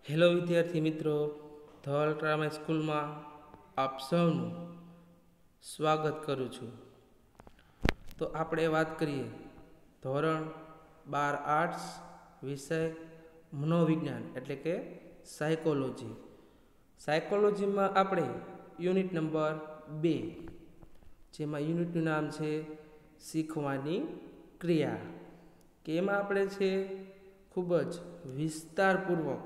Hello વિદ્યાર્થી મિત્રો, ધવલ ટ્રામા સ્કૂલમાં આપ સૌનું સ્વાગત કરું છું. તો આપણે વાત કરીએ ધોરણ 12 આર્ટ્સ વિષય મનોવિજ્ઞાન એટલે કે સાયકોલોજી. સાયકોલોજીમાં આપણે યુનિટ નંબર 2, જેમાં યુનિટનું નામ છે શીખવાની ક્રિયા, કે એમાં આપણે છે ખૂબ જ વિસ્તારપૂર્વક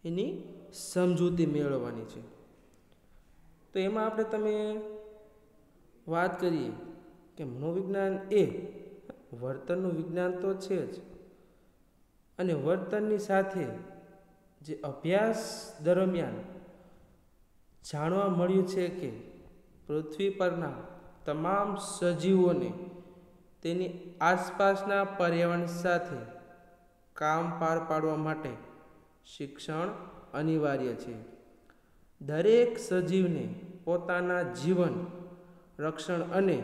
એની સમજૂતી મેળવવાની છે. તો એમાં આપણે તમે વાત કરીએ કે મનોવિજ્ઞાન એ વર્તનનું વિજ્ઞાન તો છે જ, અને વર્તનની સાથે જે અભ્યાસ દરમિયાન જાણવા મળ્યું છે કે પૃથ્વી પરના તમામ સજીવોને તેની આસપાસના પર્યાવરણ સાથે કામ પાર પાડવા માટે શિક્ષણ અનિવાર્ય છે. દરેક સજીવને પોતાના જીવન રક્ષણ અને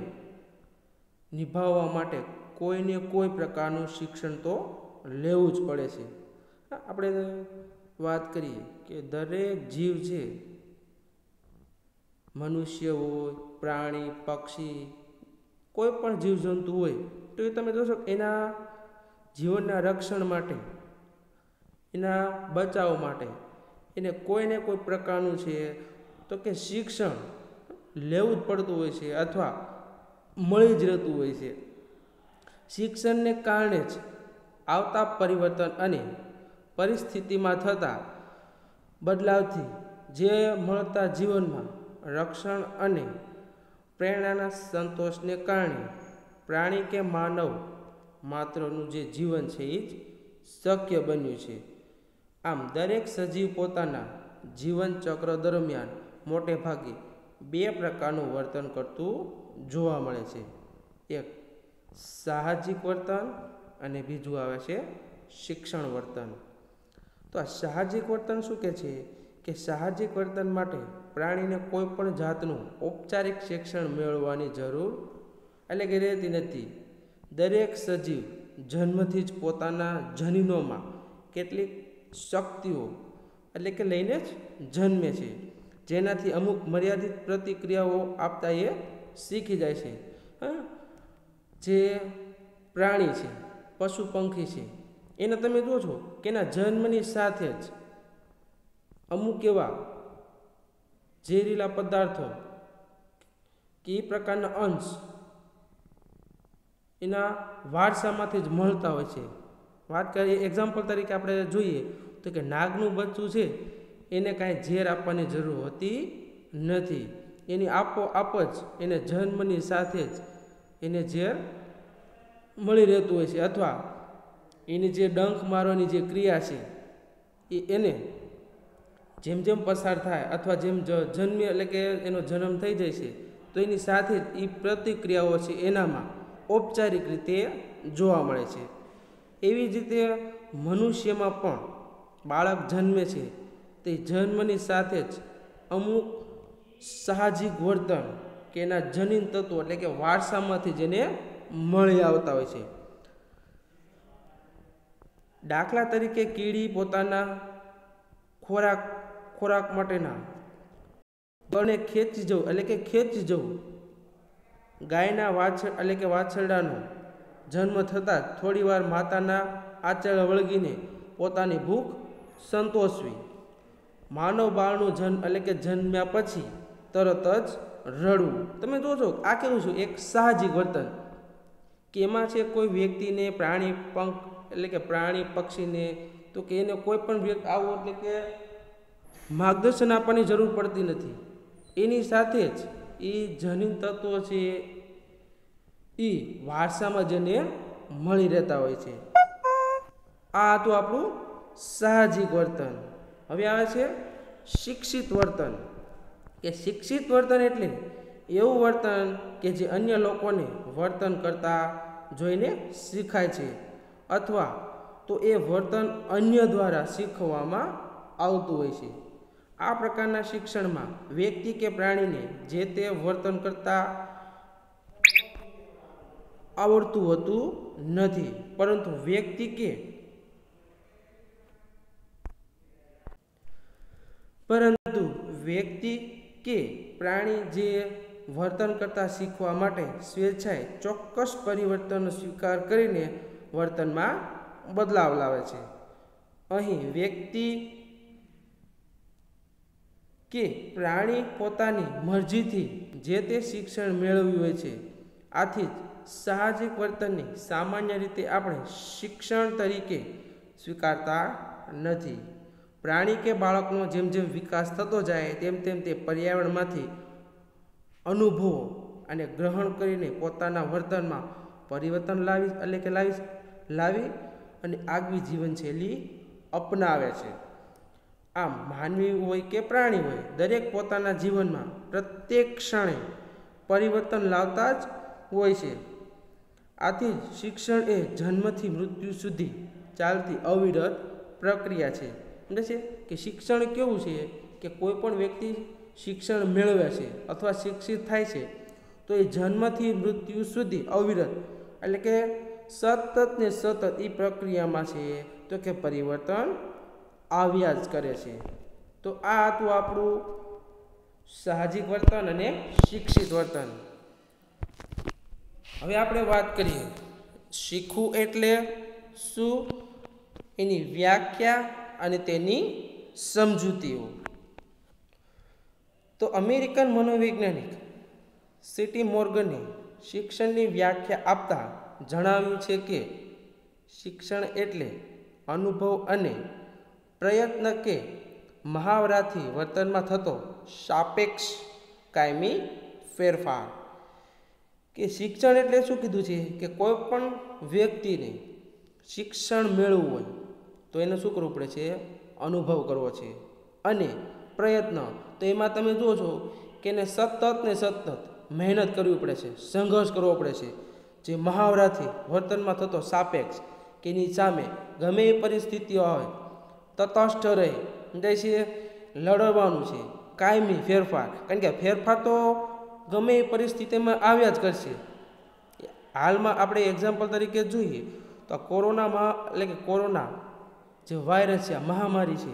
નિભાવવા માટે કોઈને કોઈ પ્રકારનું શિક્ષણ તો લેવું જ પડે છે. આપણે વાત કરીએ કે દરેક જીવ છે, મનુષ્ય હોય, પ્રાણી, પક્ષી, કોઈ પણ જીવજંતુ હોય, તો એ તમે જોશો એના જીવનના રક્ષણ માટે, એના બચાવ માટે એને કોઈને કોઈ પ્રકારનું છે તો કે શિક્ષણ લેવું જ પડતું હોય છે, અથવા મળી જ રહેતું હોય છે. શિક્ષણને કારણે જ આવતા પરિવર્તન અને પરિસ્થિતિમાં થતા બદલાવથી જે મળતા જીવનમાં રક્ષણ અને પ્રેરણાના સંતોષને કારણે પ્રાણી કે માનવ માત્રનું જે જીવન છે એ જ શક્ય બન્યું છે. આમ દરેક સજીવ પોતાના જીવન ચક્ર દરમિયાન મોટે ભાગે 2 પ્રકારનું વર્તન કરતું જોવા મળે છે. એક સાહજિક વર્તન અને બીજું આવે છે શિક્ષણ વર્તન. તો આ સાહજિક વર્તન શું કહે છે કે સાહજિક વર્તન માટે પ્રાણીને કોઈ પણ જાતનું ઔપચારિક શિક્ષણ મેળવવાની જરૂર એટલે કે રહેતી નથી. દરેક સજીવ જન્મથી જ પોતાના જનીનોમાં કેટલીક શક્તિઓ એટલે કે લઈને જ જન્મે છે, જેનાથી અમુક મર્યાદિત પ્રતિક્રિયાઓ આપતા એ શીખી જાય છે. જે પ્રાણી છે, પશુ પંખી છે, એને તમે જુઓ છો કે એના જન્મની સાથે જ અમુક એવા ઝેરીલા પદાર્થો કે એ પ્રકારના અંશ એના વારસામાંથી જ મળતા હોય છે. વાત કરીએ એક્ઝામ્પલ તરીકે આપણે જોઈએ તો કે નાગનું બચ્ચું છે, એને કાંઈ ઝેર આપવાની જરૂર હોતી નથી. એની આપોઆપ જ એને જન્મની સાથે જ એને ઝેર મળી રહેતું હોય છે, અથવા એની જે ડંખ મારવાની જે ક્રિયા છે એ એને જેમ જેમ પસાર થાય અથવા જેમ જન્મે એટલે કે એનો જન્મ થઈ જાય છે, તો એની સાથે જ એ પ્રતિક્રિયાઓ છે એનામાં ઔપચારિક રીતે જોવા મળે છે. એવી જ રીતે મનુષ્યમાં પણ બાળક જન્મે છે તે જન્મની સાથે જ અમુક સાહજિક વર્તન કે એના જનીન તત્વો એટલે કે વારસામાંથી જ એને મળી આવતા હોય છે. દાખલા તરીકે કીડી પોતાના ખોરાક માટેના બળને ખેંચી જવું, ગાયના વાછરડાનો જન્મ થતાં થોડી વાર માતાના આંચળ વળગીને પોતાની ભૂખ સંતોષવી, માનવ બાળનું જન્મ્યા પછી તરત જ રડવું. તમે જોજો આ કેવું છે એક સાહજિક વર્તન, કે એમાં છે કોઈ વ્યક્તિને પ્રાણી પક્ષીને તો કે એને કોઈ પણ વ્યક્તિ આવું એટલે કે માર્ગદર્શન આપવાની જરૂર પડતી નથી. એની સાથે જ એ જનીન તત્વો છે એ વારસામાં જને મળી રહેતા હોય છે. આ હતું આપણું સાહજિક વર્તન. હવે આવે છે શિક્ષિત વર્તન, કે શિક્ષિત વર્તન એટલે એવું વર્તન કે જે અન્ય લોકોને વર્તન કરતા જોઈને શીખાય છે, અથવા તો એ વર્તન અન્ય દ્વારા શીખવવામાં આવતું હોય છે. આ પ્રકારના શિક્ષણમાં વ્યક્તિ કે પ્રાણીને જે તે વર્તન કરતા આવડતું હોતું નથી, પરંતુ વ્યક્તિ કે પરંતુ વ્યક્તિ કે પ્રાણી જે વર્તન કરતા શીખવા માટે સ્વેચ્છાએ ચોક્કસ પરિવર્તનનો સ્વીકાર કરીને વર્તનમાં બદલાવ લાવે છે. અહીં વ્યક્તિ કે પ્રાણી પોતાની મરજીથી જે તે શિક્ષણ મેળવ્યું હોય છે. આથી જ સાહજિક વર્તનને સામાન્ય રીતે આપણે શિક્ષણ તરીકે સ્વીકારતા નથી. પ્રાણી કે બાળકનો જેમ જેમ વિકાસ થતો જાય તેમ તેમ તે પર્યાવરણમાંથી અનુભવો અને ગ્રહણ કરીને પોતાના વર્તનમાં પરિવર્તન લાવી અને આગવી જીવનશૈલી અપનાવે છે. આમ માનવી હોય કે પ્રાણી હોય, દરેક પોતાના જીવનમાં પ્રત્યેક ક્ષણે પરિવર્તન લાવતા જ હોય છે. આથી જ શિક્ષણ એ જન્મથી મૃત્યુ સુધી ચાલતી અવિરત પ્રક્રિયા છે. સમજે છે કે શિક્ષણ કેવું છે કે કોઈ પણ વ્યક્તિ શિક્ષણ મેળવે છે અથવા શિક્ષિત થાય છે તો એ જન્મથી મૃત્યુ સુધી અવિરત એટલે કે સતત ને સતત એ પ્રક્રિયામાં છે તો કે પરિવર્તન આવ્યા જ કરે છે. તો આ હતું આપણું સાહજિક વર્તન અને શિક્ષિત વર્તન. હવે આપણે વાત કરીએ શીખવું એટલે શું, એની વ્યાખ્યા અને તેની સમજૂતીઓ. તો અમેરિકન મનોવૈજ્ઞાનિક સીટી મોર્ગને શિક્ષણની વ્યાખ્યા આપતા જણાવ્યું છે કે શિક્ષણ એટલે અનુભવ અને પ્રયત્ન કે મહાવરાથી વર્તનમાં થતો સાપેક્ષ કાયમી ફેરફાર. કે શિક્ષણ એટલે શું કીધું છે કે કોઈ પણ વ્યક્તિને શિક્ષણ મેળવવું હોય તો એને શું કરવું પડે છે, અનુભવ કરવો છે. અને પ્રયત્ન તો એમાં તમે જુઓ છો કે એને સતત ને સતત મહેનત કરવી પડે છે, સંઘર્ષ કરવો પડે છે. જે મહાવરાથી વર્તનમાં થતો સાપેક્ષ કે એની સામે ગમે એ પરિસ્થિતિઓ આવે તટસ્થ રહે છે, લડવાનું છે, કાયમી ફેરફાર. કારણ કે ફેરફાર તો ગમે એ પરિસ્થિતિમાં આવ્યા જ કરશે. હાલમાં આપણે એક્ઝામ્પલ તરીકે જોઈએ તો કોરોનામાં એટલે કે કોરોના જે વાયરસ છે, મહામારી છે,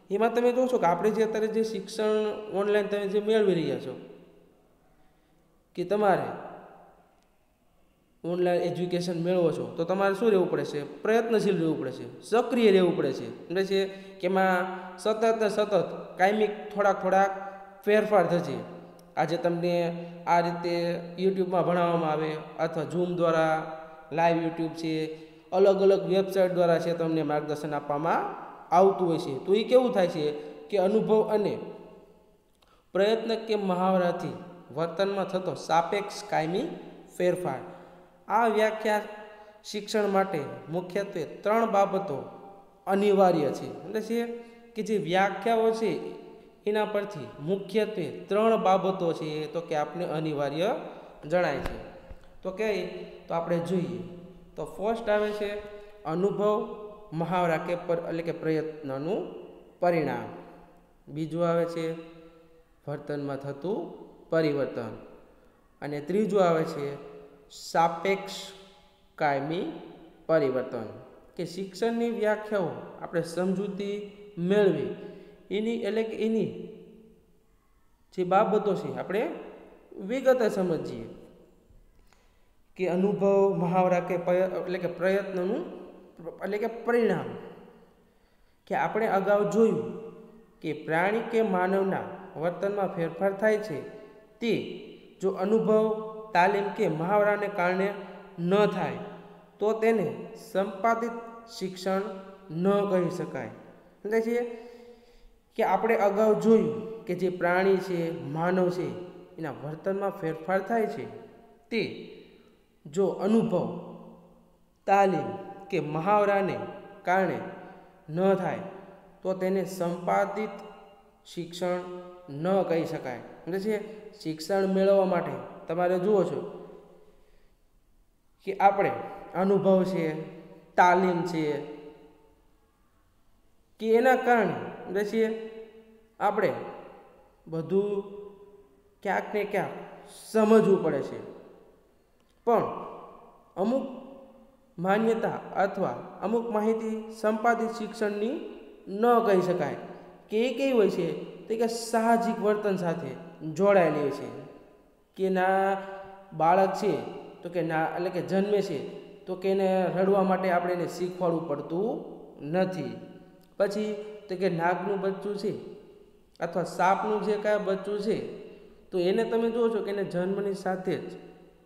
એમાં તમે જોશો કે આપણે જે અત્યારે જે શિક્ષણ ઓનલાઈન તમે જે મેળવી રહ્યા છો કે તમારે ઓનલાઈન એજ્યુકેશન મેળવો છો તો તમારે શું રહેવું પડે છે, પ્રયત્નશીલ રહેવું પડે છે, સક્રિય રહેવું પડે છે. એટલે છે કે એમાં સતત ને સતત કાયમી થોડાક ફેરફાર થશે. આજે તમને આ રીતે યુટ્યુબમાં ભણાવવામાં આવે અથવા ઝૂમ દ્વારા લાઈવ યુટ્યુબ છે, અલગ અલગ વેબસાઇટ દ્વારા છે તમને માર્ગદર્શન આપવામાં આવતું હોય છે. તો એ કેવું થાય છે કે અનુભવ અને પ્રયત્ન કે મહાવરાથી વર્તનમાં થતો સાપેક્ષ કાયમી ફેરફાર. આ વ્યાખ્યા શિક્ષણ માટે મુખ્યત્વે 3 બાબતો અનિવાર્ય છે. એટલે છે કે જે વ્યાખ્યાઓ છે એના પરથી મુખ્યત્વે 3 બાબતો છે તો કે આપણે અનિવાર્ય જણાય છે. તો તો આપણે જોઈએ તો ફર્સ્ટ આવે છે અનુભવ, મહાવરા કે એટલે કે પ્રયત્નનું પરિણામ. બીજું આવે છે વર્તનમાં થતું પરિવર્તન. અને ત્રીજું આવે છે સાપેક્ષ કાયમી પરિવર્તન. કે શિક્ષણની વ્યાખ્યાઓ આપણે સમજૂતી મેળવી એની એટલે કે એની જે બાબતો છે આપણે વિગતે સમજીએ કે અનુભવ, મહાવરા કે એટલે કે પ્રયત્નનું એટલે કે પરિણામ. કે આપણે અગાઉ જોયું કે પ્રાણી કે માનવના વર્તનમાં ફેરફાર થાય છે તે જો અનુભવ, તાલીમ કે મહાવરાને કારણે ન થાય તો તેને સંપાદિત શિક્ષણ ન કહી શકાય. એટલે છે કે આપણે અગાઉ જોયું કે જે પ્રાણી છે, માનવ છે, એના વર્તનમાં ફેરફાર થાય છે તે જો અનુભવ, તાલીમ કે મહાવરાને કારણે ન થાય તો તેને સંપાદિત શિક્ષણ ન કહી શકાય. એટલે છે શિક્ષણ મેળવવા માટે તમારે જુઓ છો કે આપણે અનુભવ છે, તાલીમ છે કે એના કારણે એટલે છે આપણે બધું ક્યાંક ને ક્યાંક સમજવું પડે છે. પણ અમુક માન્યતા અથવા અમુક માહિતી સંપાદિત શિક્ષણની ન કહી શકાય કે એ કેવી હોય છે તો કે સાહજિક વર્તન સાથે જોડાયેલી હોય છે કે ના બાળક છે તો કે ના એટલે કે જન્મે છે તો કે એને રડવા માટે આપણે એને શીખવાડવું પડતું નથી. પછી તો કે નાગનું બચ્ચું છે અથવા સાપનું જે કાંઈ બચ્ચું છે તો એને તમે જુઓ છો કે એને જન્મની સાથે જ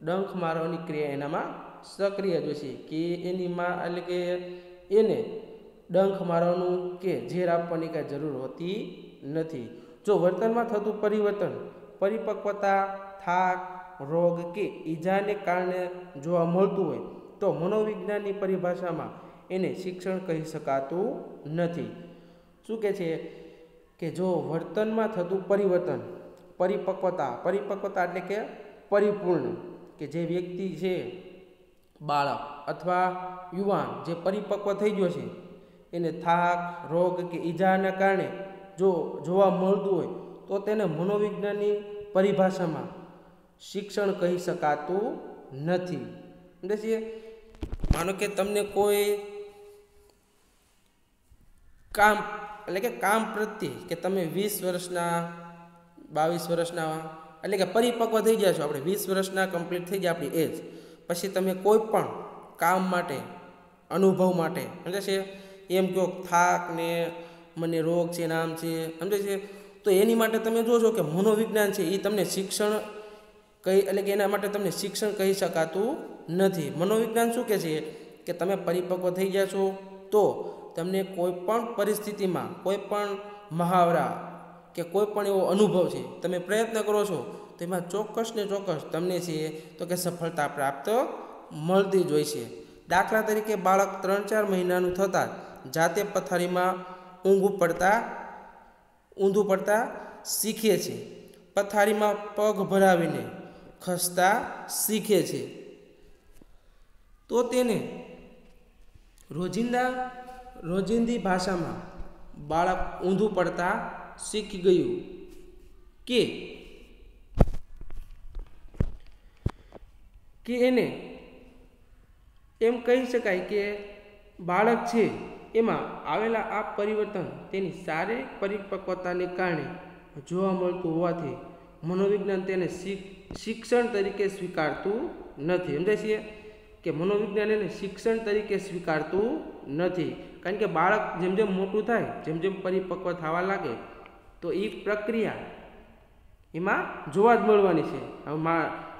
ડંખ મારવાની ક્રિયા એનામાં સક્રિય જ હોય છે કે એની માં એટલે કે એને ડંખ મારવાનું કે ઝેર આપવાની કાંઈ જરૂર હોતી નથી. જો વર્તનમાં થતું પરિવર્તન પરિપક્વતા, થાક, રોગ કે ઈજાને કારણે જોવા મળતું હોય તો મનોવિજ્ઞાનની પરિભાષામાં એને શિક્ષણ કહી શકાતું નથી. શું કહે છે કે જો વર્તનમાં થતું પરિવર્તન પરિપક્વતા એટલે કે પરિપૂર્ણ કે જે વ્યક્તિ છે બાળક અથવા યુવાન જે પરિપક્વ થઈ ગયો છે એને થાક, રોગ કે ઈજાના કારણે જો જોવા મળતું હોય તો તેને મનોવિજ્ઞાનની પરિભાષામાં શિક્ષણ કહી શકાતું નથી. એટલે છે માનો કે તમને કોઈ કામ એટલે કે કામ પ્રત્યે કે તમે 20 વર્ષના 22 વર્ષના એટલે કે પરિપક્વ થઈ ગયા છો, આપણે 20 વર્ષના કમ્પ્લીટ થઈ ગયા આપણી એજ, પછી તમે કોઈ પણ કામ માટે અનુભવ માટે સમજે છે એમ કહો થાક ને મને રોગ છે નામ છે સમજે છે તો એની માટે તમે જોશો કે મનોવિજ્ઞાન છે એ તમને શિક્ષણ એટલે કે એના માટે તમને શિક્ષણ કહી શકાતું નથી. મનોવિજ્ઞાન શું કહે છે કે તમે પરિપક્વ થઈ ગયા છો તો તમને કોઈ પણ પરિસ્થિતિમાં કોઈ પણ મહાવરા કે કોઈ પણ એવો અનુભવ છે તમે પ્રયત્ન કરો છો તો એમાં ચોક્કસ ને ચોક્કસ તમને છે તો કે સફળતા પ્રાપ્ત મળતી જ હોય છે. દાખલા તરીકે બાળક 3-4 મહિનાનું થતાં જાતે પથારીમાં ઊંધું પડતા શીખે છે, પથારીમાં પગ ભરાવીને ખસતા શીખે છે તો તેને રોજિંદી ભાષામાં બાળક ઊંધું પડતા શીખી ગયું કે એને એમ કહી શકાય કે બાળક છે એમાં આવેલા આ પરિવર્તન તેની શારીરિક પરિપક્વતાને કારણે જોવા મળતું હોવાથી મનોવિજ્ઞાન તેને શિક્ષણ તરીકે સ્વીકારતું નથી. સમજાય છે કે મનોવિજ્ઞાન એને શિક્ષણ તરીકે સ્વીકારતું નથી કારણ કે બાળક જેમ જેમ મોટું થાય જેમ જેમ પરિપક્વ થવા લાગે તો એ પ્રક્રિયા એમાં જોવા જ મળવાની છે. હવે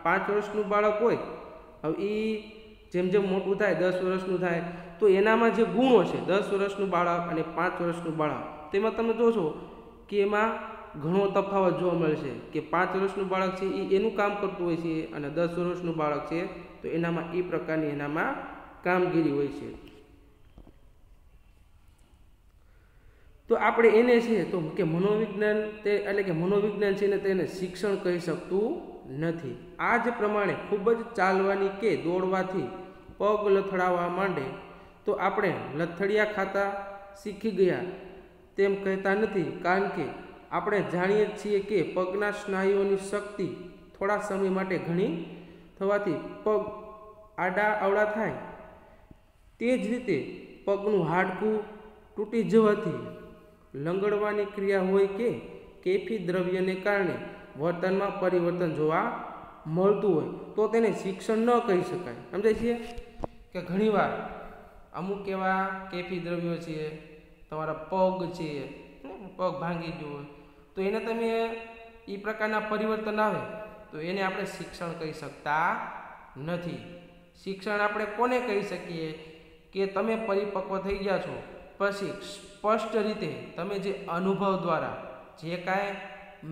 5 વર્ષનું બાળક હોય હવે એ જેમ જેમ મોટું થાય 10 વર્ષનું થાય તો એનામાં જે ગુણો છે 10 વર્ષનું બાળક અને 5 વર્ષનું બાળક તેમાં તમે જોશો કે એમાં ઘણો તફાવત જોવા મળશે કે 5 વર્ષનું બાળક છે એ એનું કામ કરતું હોય છે અને 10 વર્ષનું બાળક છે તો એનામાં એ પ્રકારની એનામાં કામગીરી હોય છે. તો આપણે એને છે તો કે મનોવિજ્ઞાન એટલે કે મનોવિજ્ઞાન છે ને તેને શિક્ષણ કહી શકતું નથી. આ જ પ્રમાણે ખૂબ જ ચાલવાની કે દોડવાથી પગ લથડાવવા માંડે તો આપણે લથડિયા ખાતા શીખી ગયા તેમ કહેતા નથી કારણ કે આપણે જાણીએ છીએ કે પગના સ્નાયુઓની શક્તિ થોડા સમય માટે ઘણી થવાથી પગ આડા અવળા થાય. તે જ રીતે પગનું હાડકું તૂટી જવાથી લંગડવાની ક્રિયા હોય કે કેફી દ્રવ્યને કારણે વર્તનમાં પરિવર્તન જોવા મળતું હોય તો તેને શિક્ષણ ન કહી શકાય. સમજાય છે કે ઘણીવાર અમુક એવા કેફી દ્રવ્યો છે તમારા પગ છે પગ ભાંગી ગયો હોય તો એને તમે એ પ્રકારના પરિવર્તન આવે તો એને આપણે શિક્ષણ કહી શકતા નથી. શિક્ષણ આપણે કોને કહી શકીએ કે તમે પરિપક્વ થઈ ગયા છો પછી સ્પષ્ટ રીતે તમે જે અનુભવ દ્વારા જે કાંઈ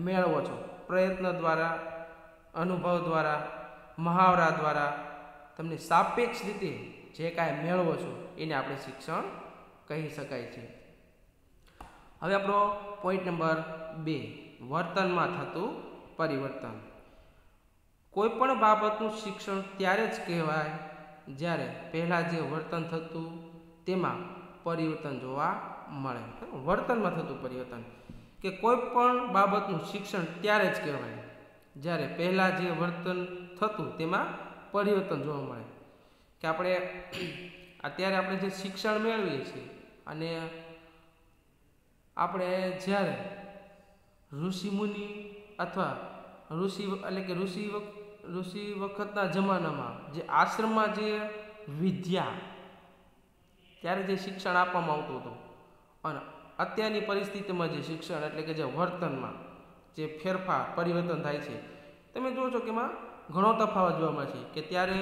મેળવો છો પ્રયત્ન દ્વારા અનુભવ દ્વારા મહાવરા દ્વારા તમને સાપેક્ષ રીતે જે કાંઈ મેળવો છો એને આપણે શિક્ષણ કહી શકાય છે. હવે આપણો પોઈન્ટ નંબર 2 વર્તનમાં થતું પરિવર્તન. કોઈ પણ બાબતનું શિક્ષણ ત્યારે જ કહેવાય જ્યારે પહેલાં જે વર્તન થતું તેમાં પરિવર્તન જોવા મળે. વર્તનમાં થતું પરિવર્તન કે કોઈ પણ બાબતનું શિક્ષણ ત્યારે જ કહેવાય જ્યારે પહેલાં જે વર્તન થતું તેમાં પરિવર્તન જોવા મળે. કે અત્યારે આપણે જે શિક્ષણ મેળવીએ છીએ અને આપણે જ્યારે ઋષિમુનિ અથવા ઋષિ વખતના જમાનામાં જે આશ્રમમાં જે વિદ્યા ત્યારે જે શિક્ષણ આપવામાં આવતું હતું અને અત્યારની પરિસ્થિતિમાં જે શિક્ષણ એટલે કે જે વર્તનમાં જે ફેરફાર પરિવર્તન થાય છે, તમે જુઓ છો કે એમાં ઘણો તફાવત જોવા મળે છે. કે ત્યારે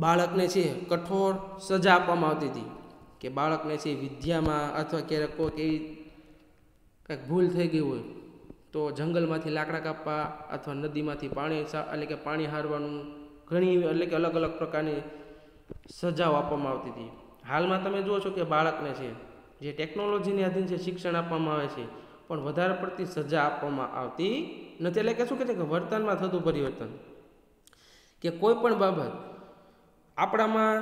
બાળકને છે કઠોર સજા આપવામાં આવતી હતી કે બાળકને છે વિદ્યામાં અથવા ક્યારેક કોઈ એવી કંઈક ભૂલ થઈ ગઈ હોય તો જંગલમાંથી લાકડા કાપવા અથવા નદીમાંથી પાણી કે પાણી હારવાનું ઘણી એટલે કે અલગ અલગ પ્રકારની સજાઓ આપવામાં આવતી હતી. હાલમાં તમે જુઓ છો કે બાળકને છે જે ટેકનોલોજીની આધીન છે શિક્ષણ આપવામાં આવે છે, પણ વધારે પડતી સજા આપવામાં આવતી નથી. એટલે કે શું કહે છે કે વર્તનમાં થતું પરિવર્તન કે કોઈ પણ બાબત આપણામાં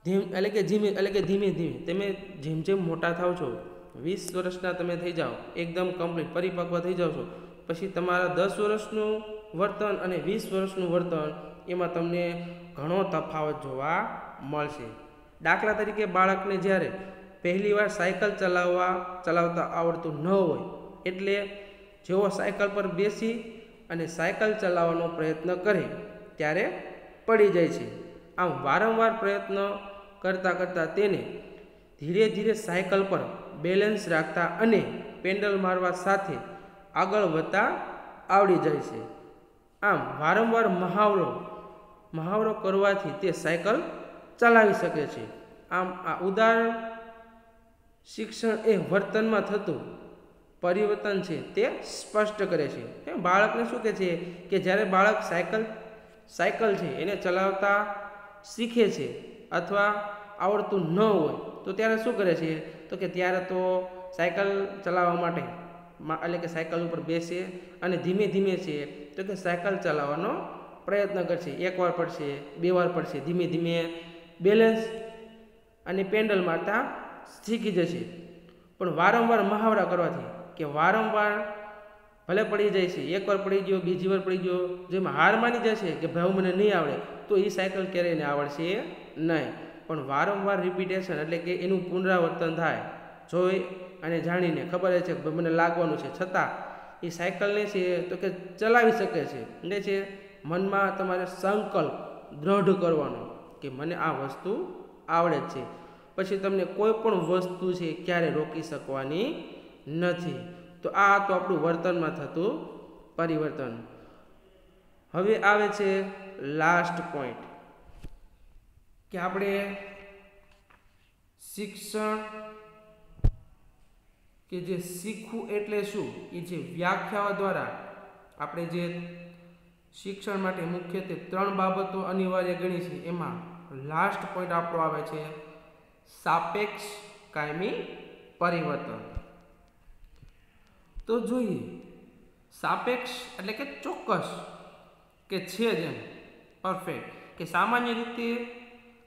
ધીમે ધીમે તમે જેમ જેમ મોટા થાવ છો, 20 વર્ષના તમે થઈ જાઓ, એકદમ કમ્પ્લીટ પરિપક્વ થઈ જાઓ છો, પછી તમારા 10 વર્ષનું વર્તન અને 20 વર્ષનું વર્તન એમાં તમને ઘણો તફાવત જોવા મળશે. દાખલા તરીકે બાળકને જ્યારે પહેલીવાર સાયકલ ચલાવતા આવડતું ન હોય એટલે જેવો સાયકલ પર બેસી અને સાયકલ ચલાવવાનો પ્રયત્ન કરે ત્યારે પડી જાય છે. આમ વારંવાર પ્રયત્ન કરતાં તેને ધીરે ધીરે સાયકલ પર બેલેન્સ રાખતા અને પેન્ડલ મારવા સાથે આગળ વધતા આવડી જાય છે. આમ વારંવાર મહાવરો કરવાથી તે સાયકલ ચલાવી શકે છે. આમ આ ઉદાહરણ શિક્ષણ એ વર્તનમાં થતું પરિવર્તન છે તે સ્પષ્ટ કરે છે. બાળકને શું કહે છે કે જ્યારે બાળક સાયકલ છે એને ચલાવતા શીખે છે અથવા આવડતું ન હોય તો ત્યારે શું કરે છે તો કે ત્યારે તો સાયકલ ચલાવવા માટે એટલે કે સાયકલ ઉપર બેસે અને ધીમે ધીમે છે તો કે સાયકલ ચલાવવાનો પ્રયત્ન કરશે. એકવાર પડશે, 2 વાર પડશે, ધીમે ધીમે બેલેન્સ અને પેન્ડલ મારતા શીખી જશે. પણ વારંવાર મહાવરા કરવાથી કે વારંવાર ભલે પડી જાય છે, એકવાર પડી ગયો, બીજી વાર પડી ગયો, જેમાં હાર માની જશે કે ભાઈ મને નહીં આવડે તો એ સાયકલ ક્યારેય ને આવડશે નહીં. પણ વારંવાર રિપીટેશન એટલે કે એનું પુનરાવર્તન થાય, જોઈ અને જાણીને ખબર છે કે મને લાગવાનું છે છતાં એ સાયકલને છે તો કે ચલાવી શકે છે. એટલે છે મનમાં તમારે સંકલ્પ દ્રઢ કરવાનો કે મને આ વસ્તુ આવડે છે, પછી તમને કોઈ પણ વસ્તુ છે ક્યારે રોકી શકવાની નથી. તો આ તો આપણું વર્તનમાં થતું પરિવર્તન. હવે આવે છે લાસ્ટ પોઈન્ટ કે આપણે શિક્ષણ કે જે શીખવું એટલે શું એ જે વ્યાખ્યાઓ દ્વારા આપણે જે શિક્ષણ માટે મુખ્યત્વે 3 બાબતો અનિવાર્ય ગણી છે. એમાં લાસ્ટ પોઈન્ટ આપણો આવે છે સાપેક્ષ કાયમી પરિવર્તન. તો જોઈએ, સાપેક્ષ એટલે કે ચોક્કસ કે છે જેમ પરફેક્ટ કે સામાન્ય રીતે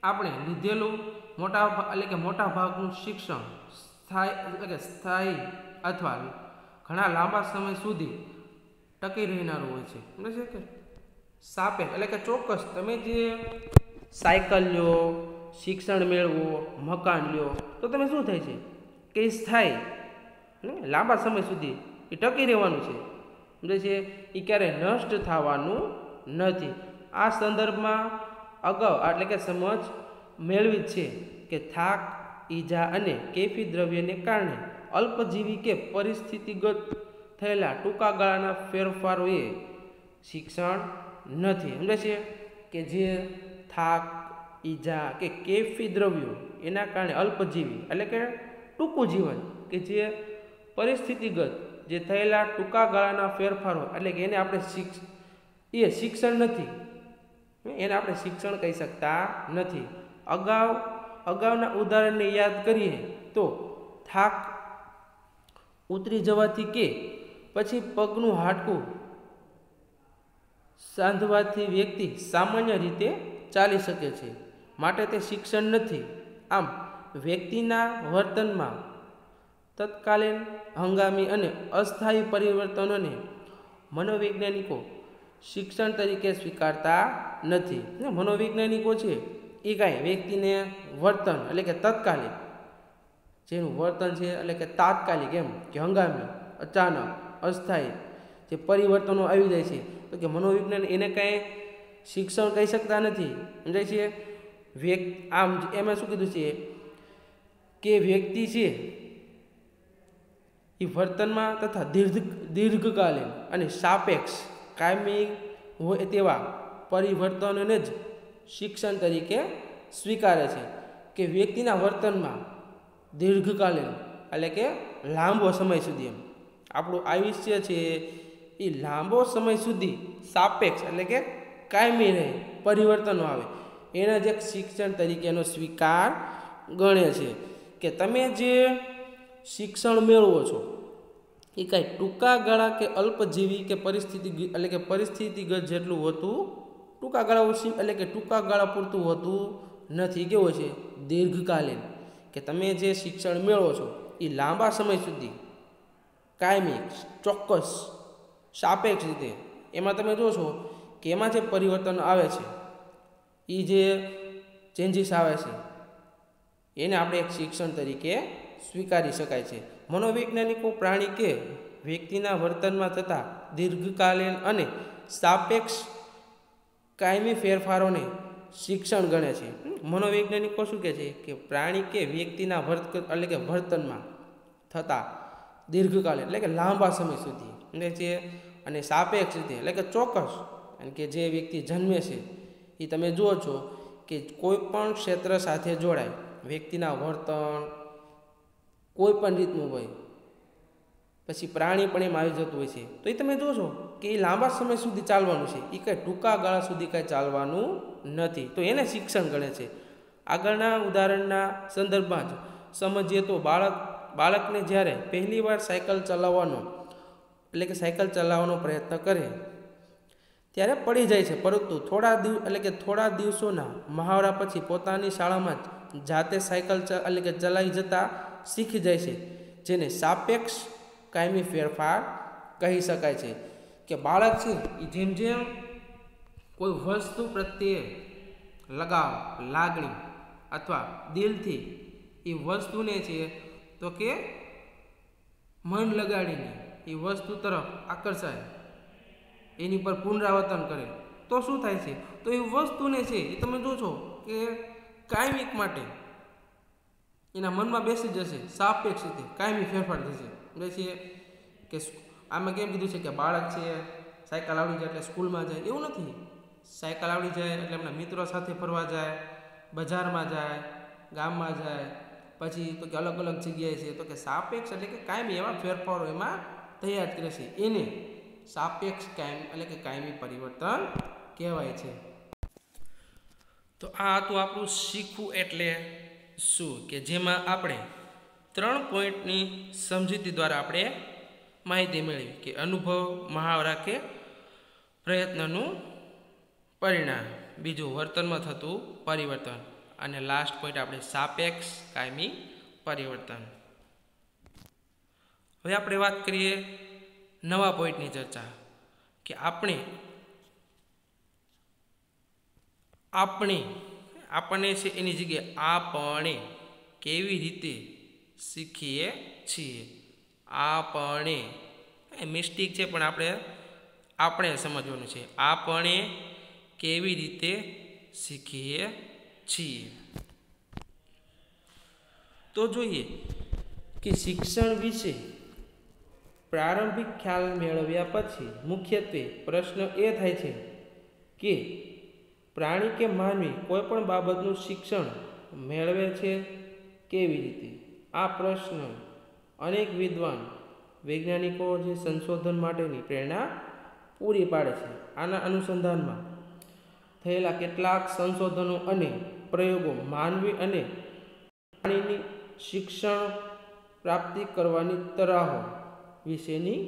આપણે લીધેલું મોટા ભાગનું શિક્ષણ સ્થાયી અથવા ઘણા લાંબા સમય સુધી ટકી રહેનારું હોય છે. સમજે છે કે સાપેક્ષ એટલે કે ચોક્કસ તમે જે સાયકલ લ્યો, શિક્ષણ મેળવો, મકાન લ્યો તો તમે શું થાય છે કે એ સ્થાયી લાંબા સમય સુધી એ ટકી રહેવાનું છે. સમજે છે એ ક્યારેય નષ્ટ થવાનું નથી. આ સંદર્ભમાં અગાઉ એટલે કે સમજ મેળવી છે કે થાક, ઈજા અને કેફી દ્રવ્યને કારણે અલ્પજીવી કે પરિસ્થિતિગત થયેલા ટૂંકા ગાળાના ફેરફારોએ શિક્ષણ નથી. સમજે છે કે જે થાક, ઈજા કે કેફી દ્રવ્યો એના કારણે અલ્પજીવી એટલે કે ટૂંકું જીવન કે જે પરિસ્થિતિગત જે થયેલા ટૂંકા ગાળાના ફેરફારો એટલે કે એને આપણે શિક્ષણ નથી, એને આપણે શિક્ષણ કહી શકતા નથી. અગાઉના ઉદાહરણને યાદ કરીએ તો થાક ઉતરી જવાથી કે પછી પગનું હાડકું સાંધવાથી વ્યક્તિ સામાન્ય રીતે ચાલી શકે છે, માટે તે શિક્ષણ નથી. આમ વ્યક્તિના વર્તનમાં તત્કાલીન, હંગામી અને અસ્થાયી પરિવર્તનોને મનોવૈજ્ઞાનિકો શિક્ષણ તરીકે સ્વીકારતા નથી. મનોવૈજ્ઞાનિકો છે એ કાંઈ વ્યક્તિને વર્તન એટલે કે તત્કાલીન જેનું વર્તન છે એટલે કે તાત્કાલિક, એમ કે હંગામી, અચાનક, અસ્થાયી જે પરિવર્તનો આવી જાય છે, તો કે મનોવિજ્ઞાન એને કાંઈ શિક્ષણ કહી શકતા નથી. સમજાય છે? આમ એમાં શું કીધું છે કે વ્યક્તિ છે એ વર્તનમાં તથા દીર્ઘકાલીન અને સાપેક્ષ કાયમી હોય તેવા પરિવર્તનોને જ શિક્ષણ તરીકે સ્વીકારે છે. કે વ્યક્તિના વર્તનમાં દીર્ઘકાલીન એટલે કે લાંબો સમય સુધી, એમ આપણું આયુષ્ય છે એ લાંબો સમય સુધી સાપેક્ષ એટલે કે કાયમી રહે, પરિવર્તનો આવે, એના જ એક શિક્ષણ તરીકેનો સ્વીકાર ગણે છે. કે તમે જે શિક્ષણ મેળવો છો એ કાંઈ ટૂંકા ગાળા કે અલ્પજીવી કે પરિસ્થિતિગત જેટલું હોતું ટૂંકા ગાળા એટલે કે ટૂંકા ગાળા પૂરતું હોતું નથી. કેવું છે? દીર્ઘકાલીન. કે તમે જે શિક્ષણ મેળવો છો એ લાંબા સમય સુધી કાયમી, ચોક્કસ, સાપેક્ષ રીતે એમાં તમે જોશો કે એમાં જે પરિવર્તન આવે છે, એ જે ચેન્જીસ આવે છે, એને આપણે એક શિક્ષણ તરીકે સ્વીકારી શકાય છે. મનોવૈજ્ઞાનિકો પ્રાણી કે વ્યક્તિના વર્તનમાં થતા દીર્ઘકાલીન અને સાપેક્ષ કાયમી ફેરફારોને શિક્ષણ ગણે છે. મનોવૈજ્ઞાનિકો શું કહે છે કે પ્રાણી કે વ્યક્તિના વર્તનમાં થતા દીર્ઘકાલીન એટલે કે લાંબા સમય સુધી એટલે છે, અને સાપેક્ષ રીતે એટલે કે ચોક્કસ, અને કે જે વ્યક્તિ જન્મે છે એ તમે જુઓ છો કે કોઈ પણ ક્ષેત્ર સાથે જોડાય, વ્યક્તિના વર્તન કોઈ પણ રીતનું હોય, પછી પ્રાણી પણ એમ આવી જતું હોય છે, તો એ તમે જોશો કે એ લાંબા સમય સુધી ચાલવાનું છે, એ કંઈ ટૂંકા ગાળા સુધી કાંઈ ચાલવાનું નથી. તો એને શિક્ષણ ગણે છે. આગળના ઉદાહરણના સંદર્ભમાં જ સમજીએ તો બાળકને જ્યારે પહેલી વાર સાયકલ ચલાવવાનો પ્રયત્ન કરે ત્યારે પડી જાય છે, પરંતુ થોડા દિવસોના મહાવરા પછી પોતાની શાળામાં જાતે સાયકલ ચલાવી જતા શીખી જાય છે, જેને સાપેક્ષ કાયમી ફેરફાર કહી શકાય છે. કે બાળક છે એ જેમ જેમ કોઈ વસ્તુ પ્રત્યે લગાવ, લાગણી અથવા દિલથી એ વસ્તુને છે તો કે મન લગાડીને એ વસ્તુ તરફ આકર્ષાય, એની પર પુનરાવર્તન કરે, તો શું થાય છે? તો એ વસ્તુને છે એ તમે જોશો કે કાયમિક માટે એના મનમાં બેસી જશે, સાપેક્ષ રીતે કાયમી ફેરફાર થશે. એટલે કે આમાં કેમ કીધું છે કે બાળક છે સાયકલ આવડી જાય એટલે સ્કૂલમાં જાય, એવું નથી. સાયકલ આવડી જાય એટલે એમના મિત્રો સાથે ફરવા જાય, બજારમાં જાય, ગામમાં જાય, પછી તો કે અલગ અલગ જગ્યાએ છે, તો કે સાપેક્ષ એટલે કે કાયમી એવા ફેરફારો એમાં થયા જ કરે છે. એને સાપેક્ષ એટલે કે કાયમી પરિવર્તન કહેવાય છે. તો આ હતું આપણું શીખવું એટલે શું, કે જેમાં આપણે 3 પોઈન્ટની સમજૂતી દ્વારા આપણે માહિતી મેળવી કે અનુભવ, મહાવરા કે પ્રયત્નનું પરિણામ, બીજું વર્તનમાં થતું પરિવર્તન, અને લાસ્ટ પોઈન્ટ આપણે સાપેક્ષ કાયમી પરિવર્તન. હવે આપણે વાત કરીએ નવા પોઈન્ટની ચર્ચા, કે આપણે છે એની જગ્યાએ આપણે કેવી રીતે શીખીએ છીએ. આપણે મિસ્ટેક છે પણ આપણે સમજવાનું છે. આપણે કેવી રીતે શીખીએ છીએ. તો જોઈએ કે શિક્ષણ વિશે પ્રારંભિક ખ્યાલ મેળવ્યા પછી મુખ્યત્વે પ્રશ્ન એ થાય છે કે પ્રાણી કે માનવી કોઈ પણ બાબતનું શિક્ષણ મેળવે છે કેવી રીતે. આ પ્રશ્ન અનેક વિદ્વાન વૈજ્ઞાનિકો જે સંશોધન માટેની પ્રેરણા પૂરી પાડે છે. આના અનુસંધાનમાં થયેલા કેટલાક સંશોધનો અને પ્રયોગો માનવી અને પ્રાણીની શિક્ષણ પ્રાપ્તિ કરવાની તરાહો વિશેની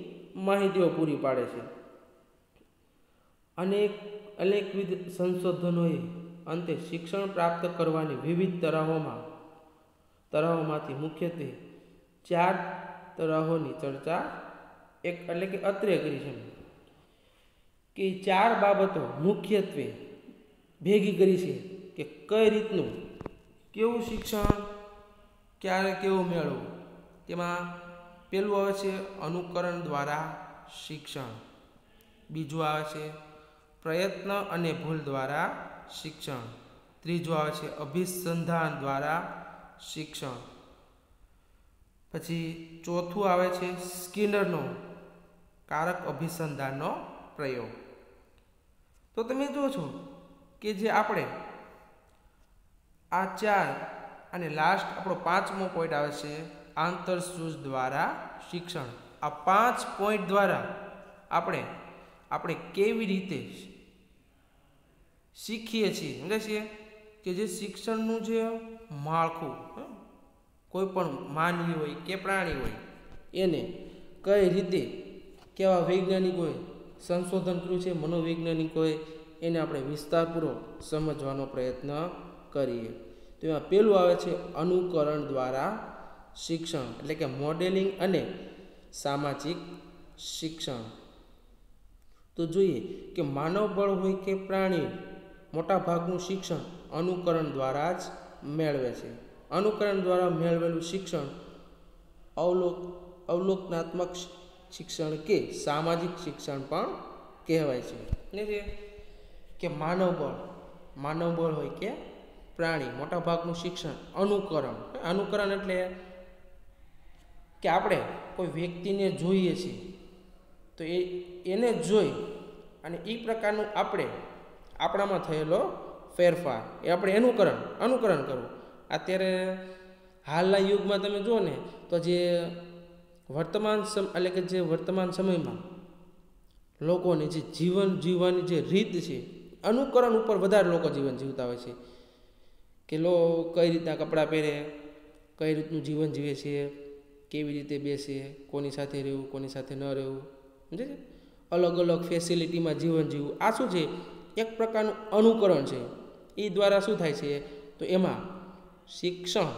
માહિતીઓ પૂરી પાડે છે. અનેકવિધ સંશોધનોએ અંતે શિક્ષણ પ્રાપ્ત કરવાની વિવિધ તરાહોમાંથી મુખ્યત્વે 4 તરાહોની ચર્ચા અત્રે કરી છે. કે 4 બાબતો મુખ્યત્વે ભેગી કરી છે કે કઈ રીતનું કેવું શિક્ષણ ક્યારે કેવું મેળવવું, તેમાં પહેલું આવે છે અનુકરણ દ્વારા શિક્ષણ, બીજું આવે છે પ્રયત્ન અને ભૂલ દ્વારા શિક્ષણ, ત્રીજું આવે છે અભિસંધાન દ્વારા શિક્ષણ, પછી ચોથું આવે છે સ્કિનરનો કારક અભિસંધાનનો પ્રયોગ. તો તમે જુઓ છો કે જે આપણે આ ચાર અને લાસ્ટ આપણો પાંચમો પોઈન્ટ આવે છે આંતરસૂઝ દ્વારા શિક્ષણ. આ 5 પોઈન્ટ દ્વારા આપણે કેવી રીતે શીખીએ છીએ, સમજે છીએ કે જે શિક્ષણનું જે માળખું કોઈ પણ માનવી હોય કે પ્રાણી હોય એને કઈ રીતે, કેવા વૈજ્ઞાનિકોએ સંશોધન કર્યું છે, મનોવૈજ્ઞાનિકોએ, એને આપણે વિસ્તારપૂર્વક સમજવાનો પ્રયત્ન કરીએ. તો એમાં પહેલું આવે છે અનુકરણ દ્વારા શિક્ષણ, એટલે કે મોડેલિંગ અને સામાજિક શિક્ષણ. તો જોઈએ કે માનવ બળ હોય કે પ્રાણી, મોટા ભાગનું શિક્ષણ અનુકરણ દ્વારા જ મેળવે છે. અનુકરણ દ્વારા મેળવેલું શિક્ષણ અવલોકનાત્મક શિક્ષણ કે સામાજિક શિક્ષણ પણ કહેવાય છે. એટલે કે માનવ બળ હોય કે પ્રાણી, મોટા ભાગનું શિક્ષણ અનુકરણ એટલે કે આપણે કોઈ વ્યક્તિને જોઈએ છીએ તો એને જોઈ અને એ પ્રકારનું આપણામાં થયેલો ફેરફાર એ આપણે અનુકરણ કરવું. અત્યારે હાલના યુગમાં તમે જુઓ ને તો જે વર્તમાન સમયમાં લોકોની જે જીવન જીવવાની જે રીત છે, અનુકરણ ઉપર વધારે લોકો જીવન જીવતા હોય છે. કે કઈ રીતના કપડાં પહેરે, કઈ રીતનું જીવન જીવે છે, કેવી રીતે બેસે, કોની સાથે રહેવું, કોની સાથે ન રહેવું, સમજે છે, અલગ અલગ ફેસિલિટીમાં જીવન જીવવું. આ શું છે, એક પ્રકારનું અનુકરણ છે. એ દ્વારા શું થાય છે, તો એમાં શિક્ષણ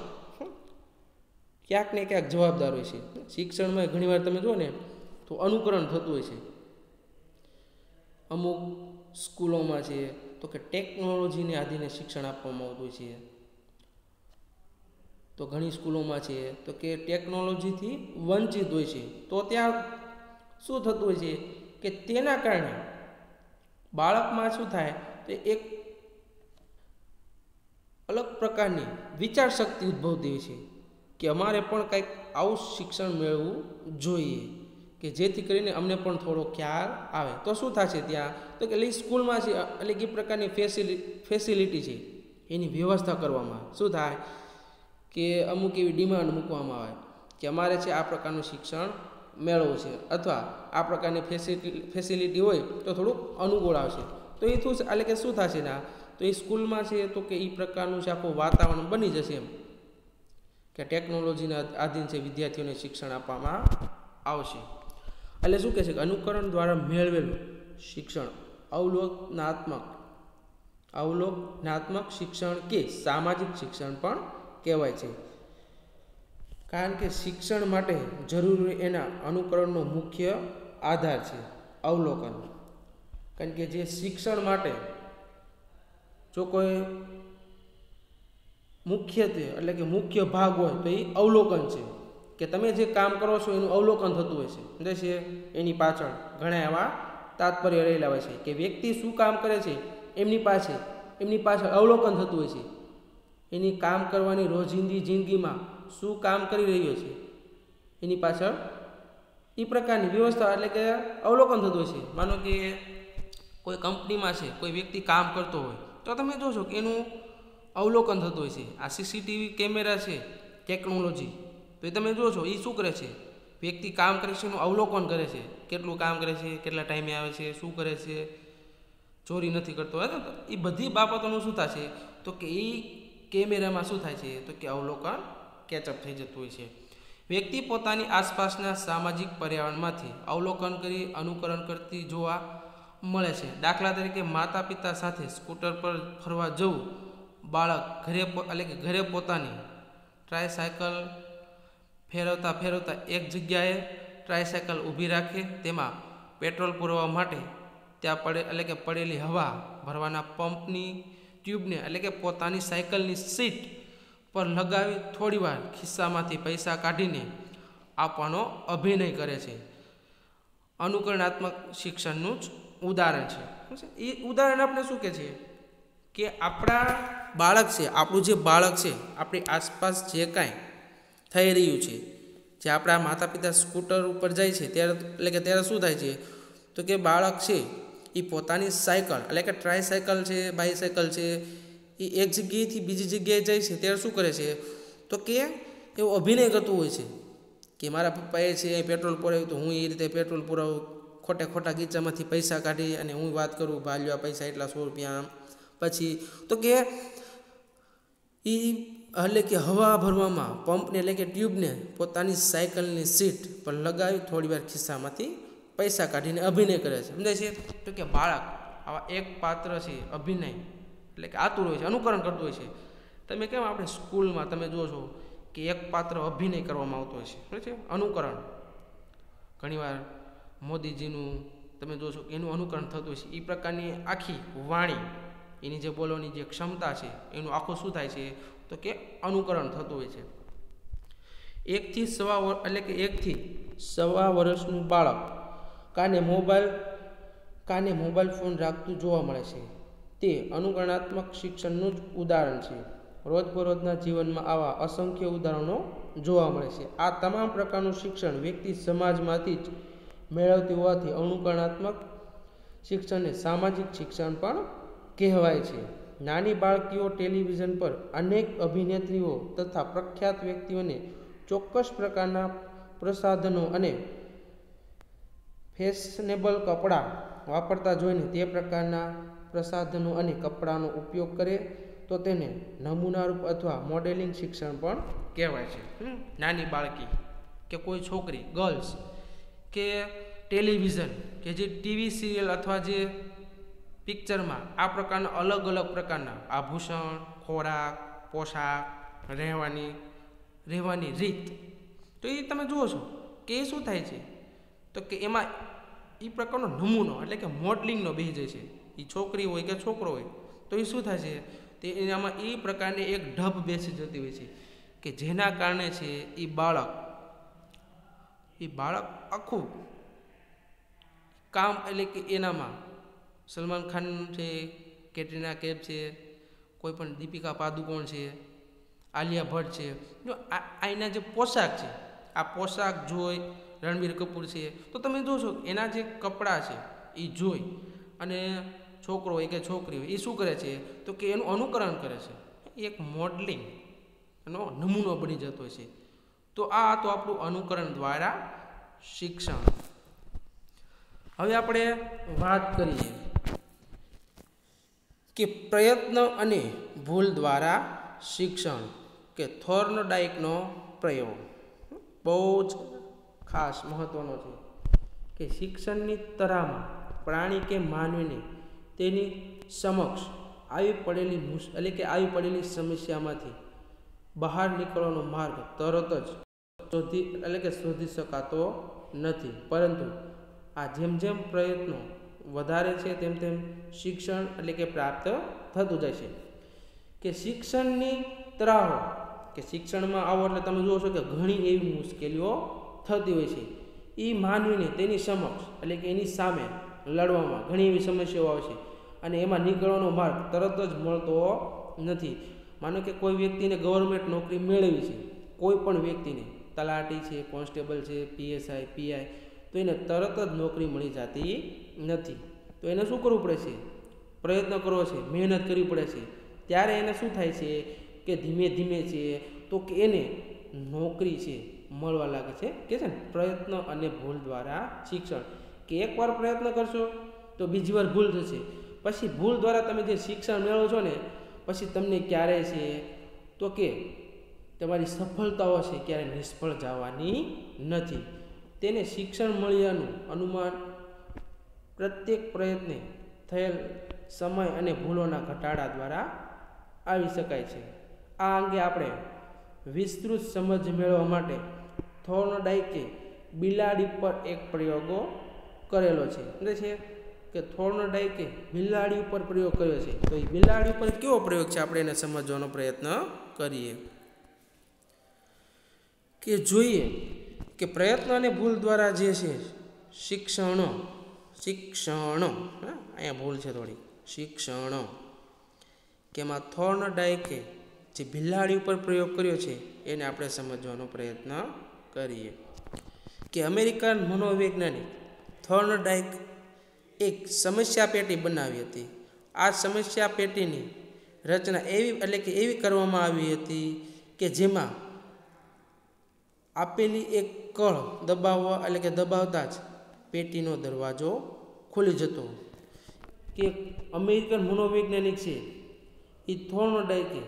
ક્યાંક ને ક્યાંક જવાબદાર હોય છે. શિક્ષણમાં ઘણીવાર તમે જુઓ ને તો અનુકરણ થતું હોય છે. અમુક સ્કૂલોમાં છે તો કે ટેકનોલોજીને આધીને શિક્ષણ આપવામાં આવતું હોય છે. તો ઘણી સ્કૂલોમાં છે તો કે ટેકનોલોજીથી વંચિત હોય છે. તો ત્યાં શું થતું હોય છે કે તેના કારણે બાળકમાં શું થાય તો એક અલગ પ્રકારની વિચાર શક્તિ ઉદ્ભવતી હોય છે કે અમારે પણ કંઈક આવું શિક્ષણ મેળવવું જોઈએ કે જેથી કરીને અમને પણ થોડો ખ્યાલ આવે. તો શું થશે ત્યાં તો કે સ્કૂલમાં છે એટલે કે પ્રકારની ફેસિલિટી છે એની વ્યવસ્થા કરવામાં શું થાય કે અમુક એવી ડિમાન્ડ મૂકવામાં આવે કે અમારે છે આ પ્રકારનું શિક્ષણ મેળવવું છે અથવા આ પ્રકારની ફેસિલિટી હોય તો થોડુંક અનુકૂળ આવશે. તો એ એટલે કે શું થશે ના તો એ સ્કૂલમાં છે તો કે એ પ્રકારનું છે આખું વાતાવરણ બની જશે એમ કે ટેકનોલોજીના આધીન છે વિદ્યાર્થીઓને શિક્ષણ આપવામાં આવશે. એટલે શું કહે છે કે અનુકરણ દ્વારા મેળવેલું શિક્ષણ અવલોકનાત્મક શિક્ષણ કે સામાજિક શિક્ષણ પણ કહેવાય છે. કારણ કે શિક્ષણ માટે જરૂરી એના અનુકરણનો મુખ્ય આધાર છે અવલોકન. કારણ કે જે શિક્ષણ માટે જો કોઈ મુખ્યત્વે એટલે કે મુખ્ય ભાગ હોય તો એ અવલોકન છે કે તમે જે કામ કરો છો એનું અવલોકન થતું હોય છે. સમજે છે એની પાછળ ઘણા એવા તાત્પર્ય રહેલા હોય છે કે વ્યક્તિ શું કામ કરે છે એમની પાછળ અવલોકન થતું હોય છે. એની કામ કરવાની રોજિંદી જિંદગીમાં શું કામ કરી રહ્યો છે એની પાછળ એ પ્રકારની વ્યવસ્થા એટલે કે અવલોકન થતું હોય છે. માનો કે કોઈ કંપનીમાં છે કોઈ વ્યક્તિ કામ કરતો હોય તો તમે જોશો કે એનું અવલોકન થતું હોય છે. આ સીસીટીવી કેમેરા છે ટેકનોલોજી, તો એ તમે જોશો એ શું કરે છે, વ્યક્તિ કામ કરે છે એનું અવલોકન કરે છે, કેટલું કામ કરે છે, કેટલા ટાઈમે આવે છે, શું કરે છે, ચોરી નથી કરતો હોય તો એ બધી બાબતોનું શું થશે તો કે એ કેમેરામાં શું થાય છે તો કે અવલોકન કેચઅપ થઈ જતું હોય છે. વ્યક્તિ પોતાની આસપાસના સામાજિક પર્યાવરણમાંથી અવલોકન કરી અનુકરણ કરતી જોવા મળે છે. દાખલા તરીકે માતા પિતા સાથે સ્કૂટર પર ફરવા જવું, બાળક ઘરે પોતાની ટ્રાયસાયકલ ફેરવતા એક જગ્યાએ ટ્રાયસાયકલ ઊભી રાખે, તેમાં પેટ્રોલ પૂરવા માટે ત્યાં પડેલી હવા ભરવાના પંપની ટ્યુબને એટલે કે પોતાની સાયકલની સીટ પર લગાવી થોડીવાર ખિસ્સામાંથી પૈસા કાઢીને આપવાનો અભિનય કરે છે. અનુકરણાત્મક શિક્ષણનું જ ઉદાહરણ છે. એ ઉદાહરણ આપણે શું કહે છે કે આપણા બાળક છે, આપણું જે બાળક છે, આપણી આસપાસ જે કાંઈ થઈ રહ્યું છે, જે આપણા માતા પિતા સ્કૂટર ઉપર જાય છે ત્યારે એટલે કે ત્યારે શું થાય છે તો કે બાળક છે એ પોતાની સાયકલ એટલે કે ટ્રાયસાયકલ છે, બાયસાયકલ છે, એ એક જગ્યાએથી બીજી જગ્યાએ જાય છે ત્યારે શું કરે છે તો કે એવો અભિનય કરતું હોય છે કે મારા પપ્પાએ છે પેટ્રોલ પુરાવ્યું તો હું એ રીતે પેટ્રોલ પુરાવું, ખોટા ગીચામાંથી પૈસા કાઢી અને હું વાત કરું ભાલ્યો પૈસા એટલા 100 રૂપિયા. પછી તો કે એ એટલે કે હવા ભરવામાં પંપને એટલે કે ટ્યુબને પોતાની સાયકલની સીટ પર લગાવી થોડીવાર ખિસ્સામાંથી પૈસા કાઢીને અભિનય કરે છે. સમજાય છે? તો કે બાળક આવા એક પાત્ર છે અભિનય એટલે કે આતુર હોય છે, અનુકરણ કરતું હોય છે. તમે કેમ આપણે સ્કૂલમાં તમે જોશો કે એક પાત્ર અભિનય કરવામાં આવતો હોય છે, બરાબર છે, અનુકરણ. ઘણીવાર મોદીજીનું તમે જોશો કે એનું અનુકરણ થતું હોય છે. એ પ્રકારની આખી વાણી, એની જે બોલવાની જે ક્ષમતા છે એનું આખું શું થાય છે તો કે અનુકરણ થતું હોય છે. 1 થી 1.5 વર્ષનું બાળક કાને મોબાઈલ ફોન રાખતું જોવા મળે છે. તે અનુકરણાત્મક શિક્ષણનું જ ઉદાહરણ છે. રોજબરોજના જીવનમાં આવા અસંખ્ય ઉદાહરણો જોવા મળે છે. આ તમામ પ્રકારનું શિક્ષણ વ્યક્તિ સમાજમાંથી જ મેળવતી હોવાથી અનુકરણાત્મક શિક્ષણને સામાજિક શિક્ષણ પણ કહેવાય છે. નાની બાળકીઓ ટેલિવિઝન પર અનેક અભિનેત્રીઓ તથા પ્રખ્યાત વ્યક્તિઓને ચોક્કસ પ્રકારના પ્રસાધનો અને ફેશનેબલ કપડાં વાપરતા જોઈને તે પ્રકારના પ્રસાધનો અને કપડાનો ઉપયોગ કરે તો તેને નમૂનારૂપ અથવા મોડેલિંગ શિક્ષણ પણ કહેવાય છે. નાની બાળકી કે કોઈ છોકરી, ગર્લ્સ કે ટેલિવિઝન કે જે ટીવી સિરિયલ અથવા જે પિક્ચરમાં આ પ્રકારના અલગ પ્રકારના આભૂષણ, ખોરાક, પોશાક, રહેવાની રીત, તો એ તમે જુઓ છો કે એ શું થાય છે તો કે એમાં એ પ્રકારનો નમૂનો એટલે કે મોડલિંગનો બેસી જાય છે. એ છોકરી હોય કે છોકરો હોય તો એ શું થાય છે તે એનામાં એ પ્રકારની એક ઢબ બેસી જતી હોય છે કે જેના કારણે છે એ બાળક આખું કામ એટલે કે એનામાં સલમાન ખાન છે, કેટરીના કૈફ છે, કોઈ પણ દીપિકા પાદુકોણ છે, આલિયા ભટ્ટ છે, જો આના જે પોશાક છે, આ પોશાક જોઈ રણબીર કપૂર છે તો તમે જોશો એના જે કપડાં છે એ જોઈ અને છોકરો હોય કે છોકરી હોય એ શું કરે છે તો કે એનું અનુકરણ કરે છે. એક મોડલિંગ એનો નમૂનો બની જતો છે. તો આ તો આપણું અનુકરણ દ્વારા શિક્ષણ. હવે આપણે વાત કરીએ કે પ્રયત્ન અને ભૂલ દ્વારા શિક્ષણ કે થોર્નડાઇકનો પ્રયોગ બહુ જ ખાસ મહત્વનો છે કે શિક્ષણની તરાહમાં પ્રાણી કે માનવીને તેની સમક્ષ આવી પડેલી સમસ્યામાંથી બહાર નીકળવાનો માર્ગ તરત જ શોધી શકાતો નથી, પરંતુ આ જેમ પ્રયત્નો વધારે છે તેમ શિક્ષણ એટલે કે પ્રાપ્ત થતું જાય છે. કે શિક્ષણની તરાહો કે શિક્ષણમાં આવો એટલે તમે જુઓ છો કે ઘણી એવી મુશ્કેલીઓ થતી હોય છે. એ માનવીને તેની સમક્ષ એટલે કે એની સામે લડવામાં ઘણી એવી સમસ્યાઓ આવે છે અને એમાં નીકળવાનો માર્ગ તરત જ મળતો નથી. માનો કે કોઈ વ્યક્તિને ગવર્મેન્ટ નોકરી મેળવી છે, કોઈ પણ વ્યક્તિને તલાટી છે, કોન્સ્ટેબલ છે, PSI, PI, તો એને તરત જ નોકરી મળી જતી નથી. તો એને શું કરવું પડે છે? પ્રયત્ન કરવો છે, મહેનત કરવી પડે છે. ત્યારે એને શું થાય છે કે ધીમે છે તો કે એને નોકરી છે મળવા લાગે છે. કે છે ને પ્રયત્ન અને ભૂલ દ્વારા શિક્ષણ. કે એકવાર પ્રયત્ન કરશો તો બીજી વાર ભૂલ થશે, પછી ભૂલ દ્વારા તમે જે શિક્ષણ મેળવો છો ને પછી તમને ક્યારે છે તો કે તમારી સફળતાઓ છે ક્યારે નિષ્ફળ જવાની નથી. તેને શિક્ષણ મળ્યાનું અનુમાન પ્રત્યેક પ્રયત્ને થયેલ સમય અને ભૂલોના ઘટાડા દ્વારા આવી શકાય છે. આ અંગે આપણે વિસ્તૃત સમજ મેળવવા માટે થોર્નડાઇકે બિલાડી પર એક પ્રયોગો કરેલો છે. એટલે છે કે થોર્નડાઇકે બિલાડી ઉપર પ્રયોગ કર્યો છે. તો એ બિલાડી ઉપર કેવો પ્રયોગ છે આપણે એને સમજવાનો પ્રયત્ન કરીએ. કે જોઈએ કે પ્રયત્ન અને ભૂલ દ્વારા જે છે શિક્ષણ અહીંયા ભૂલ છે થોડી, શિક્ષણ કે એમાં થોર્નડાઇકે જે બિલાડી ઉપર પ્રયોગ કર્યો છે એને આપણે સમજવાનો પ્રયત્ન કરીએ કે અમેરિકન મનોવૈજ્ઞાનિક થોર્નડાઇક એક સમસ્યા પેટી બનાવી હતી. આ સમસ્યા પેટીની રચના એવી કરવામાં આવી હતી કે જેમાં આપેલી એક કળ દબાવતા જ પેટીનો દરવાજો ખુલી જતો. કે અમેરિકન મનોવૈજ્ઞાનિક છે એ થોર્નડાઇકે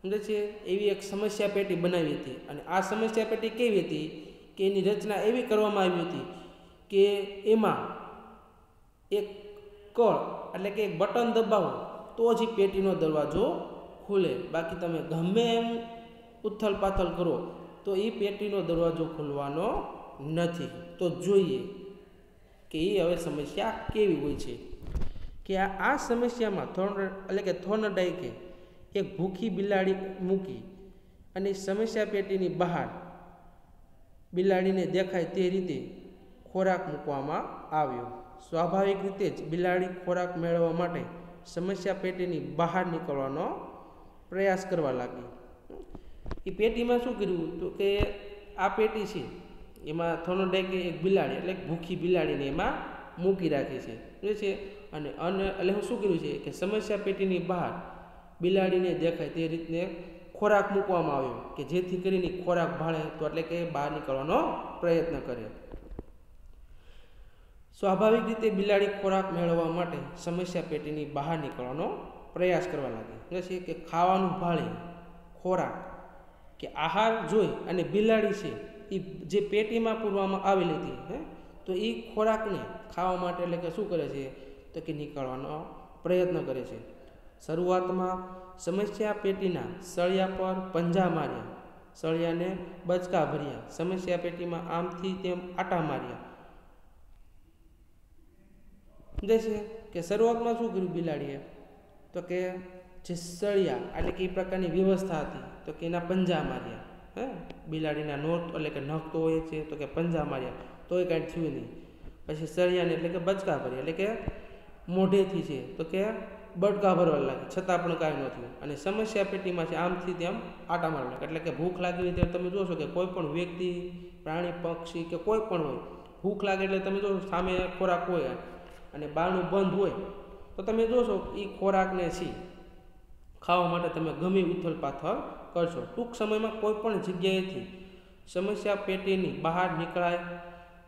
સમજે છે એવી એક સમસ્યા પેટી બનાવી હતી. અને આ સમસ્યા પેટી કેવી હતી કે એની રચના એવી કરવામાં આવી હતી કે એમાં એક કળ કે એક બટન દબાવો તો જ પેટીનો દરવાજો ખુલે, બાકી તમે ગમે એમ ઉથલ પાથલ કરો તો એ પેટીનો દરવાજો ખુલવાનો નથી. તો જોઈએ કે એ હવે સમસ્યા કેવી હોય છે. કે આ સમસ્યામાં થોર્નડાઇકે એક ભૂખી બિલાડી મૂકી અને સમસ્યા પેટીની બહાર બિલાડીને દેખાય તે રીતે ખોરાક મૂકવામાં આવ્યો. સ્વાભાવિક રીતે જ બિલાડી ખોરાક મેળવવા માટે સમસ્યા પેટીની બહાર નીકળવાનો પ્રયાસ કરવા લાગી. એ પેટીમાં શું કર્યું તો કે આ પેટી છે એમાં થોર્નડાઇકે એક બિલાડી ભૂખી બિલાડીને એમાં મૂકી રાખી છે અને શું કર્યું છે કે સમસ્યા પેટીની બહાર બિલાડીને દેખાય તે રીતને ખોરાક મૂકવામાં આવ્યો કે જેથી કરીને ખોરાક ભાળે તો બહાર નીકળવાનો પ્રયત્ન કરે. સ્વાભાવિક રીતે બિલાડી ખોરાક મેળવવા માટે સમસ્યા પેટીની બહાર નીકળવાનો પ્રયાસ કરવા લાગી. કે ખાવાનું ભાળે ખોરાક કે આહાર જોઈ અને બિલાડી છે એ જે પેટીમાં પૂરવામાં આવેલી હતી તો એ ખોરાકને ખાવા માટે શું કરે છે તો કે નીકળવાનો પ્રયત્ન કરે છે. શરૂઆતમાં સમસ્યા પેટીના સળિયા પર પંજા માર્યા, સળિયાને બચકા ભર્યા, સમસ્યા પેટીમાં આમથી તેમ આટા માર્યા. કે શરૂઆતમાં શું કર્યું બિલાડીએ તો કે જે સળિયા કે એ પ્રકારની વ્યવસ્થા હતી તો કે એના પંજા માર્યા. બિલાડીના નખ તો હોય છે તો કે પંજા માર્યા તોય કાંઈ થયું નહીં. પછી સળિયાને બચકા ભર્યા કે મોઢેથી છે તો કે બટકા ભરવા લાગી છતાં પણ કાંઈ ન થયું. અને સમસ્યા પેટીમાં છે આમથી તેમ આટા મારવા લાગે. કે ભૂખ લાગી હોય ત્યારે તમે જોશો કે કોઈ પણ વ્યક્તિ, પ્રાણી, પક્ષી કે કોઈ પણ હોય, ભૂખ લાગે એટલે તમે જોશો સામે ખોરાક હોય અને બારણું બંધ હોય તો તમે જોશો એ ખોરાકને ખાવા માટે તમે ગમે ઉથલ પાથલ કરશો. ટૂંક સમયમાં કોઈ પણ જગ્યાએથી સમસ્યા પેટીની બહાર નીકળાય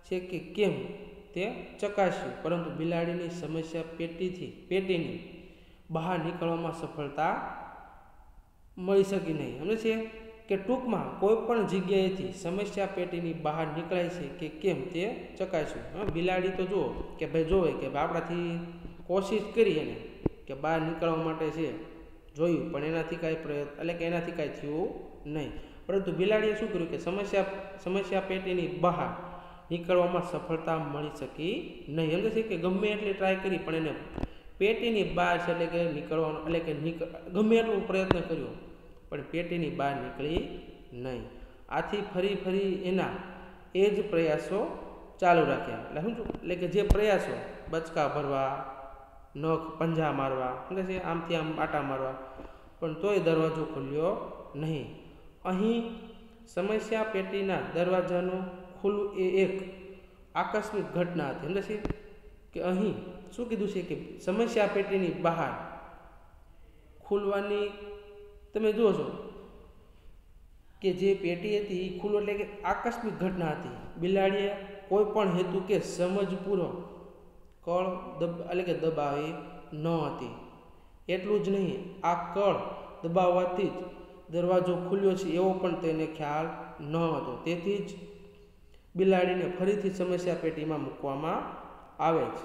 છે કે કેમ તે ચકાસ્યું, પરંતુ બિલાડીની સમસ્યા પેટીની બહાર નીકળવામાં સફળતા મળી શકી નહીં. સમજે છે કે ટૂંકમાં કોઈ પણ જગ્યાએથી સમસ્યા પેટીની બહાર નીકળાય છે કે કેમ તે ચકાસ્યું. બિલાડી તો જુઓ કે જોવે કે આપણાથી કોશિશ કરી એને કે બહાર નીકળવા માટે છે જોયું, પણ એનાથી કાંઈ પ્રયત્ન એનાથી કાંઈ થયું નહીં. પરંતુ બિલાડીએ શું કર્યું કે સમસ્યા પેટીની બહાર નીકળવામાં સફળતા મળી શકી નહીં. સમજે છે કે ગમે એટલી ટ્રાય કરી પણ એને પેટીની બહાર છે નીકળવાનો ગમે એટલો પ્રયત્ન કર્યો પણ પેટીની બહાર નીકળી નહીં. આથી ફરી એના એ જ પ્રયાસો ચાલુ રાખ્યા. કે જે પ્રયાસો બચકા ભરવા, નખ પંજા મારવા, સમજે છે આમથી આમ આટા મારવા, પણ તોય દરવાજો ખુલ્યો નહીં. અહીં સમસ્યા પેટીના દરવાજાનું ખુલવું એ એક આકસ્મિક ઘટના હતી. સમજે છે કે અહીં શું કીધું છે કે સમસ્યા પેટીની બહાર ખુલવાની તમે જુઓ છો કે જે પેટી હતી એ ખુલ્લો કે આકસ્મિક ઘટના હતી. બિલાડીએ કોઈ પણ હેતુ કે સમજપૂર્વક કળ દબાવી ન હતી. એટલું જ નહીં, આ કળ દબાવવાથી જ દરવાજો ખુલ્યો છે એવો પણ તેને ખ્યાલ ન હતો. તેથી જ બિલાડીને ફરીથી સમસ્યા પેટીમાં મૂકવામાં આવે છે.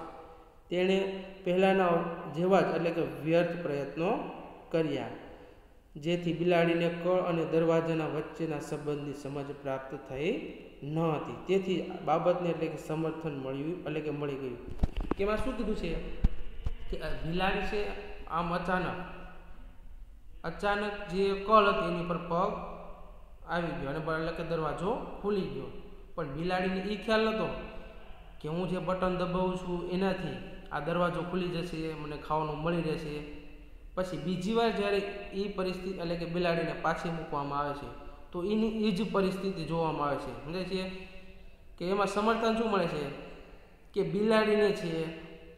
તેણે પહેલાંના જેવા જ વ્યર્થ પ્રયત્નો કર્યા, જેથી બિલાડીને કળ અને દરવાજાના વચ્ચેના સંબંધની સમજ પ્રાપ્ત થઈ ન હતી. તેથી બાબતને સમર્થન મળ્યું મળી ગયું. કે એમાં શું કીધું છે કે બિલાડી છે આમ અચાનક જે કળ હતી એની પર પગ આવી ગયો અને એટલે કે દરવાજો ખુલી ગયો. પણ બિલાડીને એ ખ્યાલ નહોતો કે હું જે બટન દબાવું છું એનાથી આ દરવાજો ખુલી જશે, મને ખાવાનું મળી રહેશે. પછી બીજી વાર જ્યારે એ પરિસ્થિતિ એટલે કે બિલાડીને પાછી મૂકવામાં આવે છે તો એની એ જ પરિસ્થિતિ જોવામાં આવે છે. સમજાય છે કે એમાં સમર્થન શું મળે છે કે બિલાડીને છે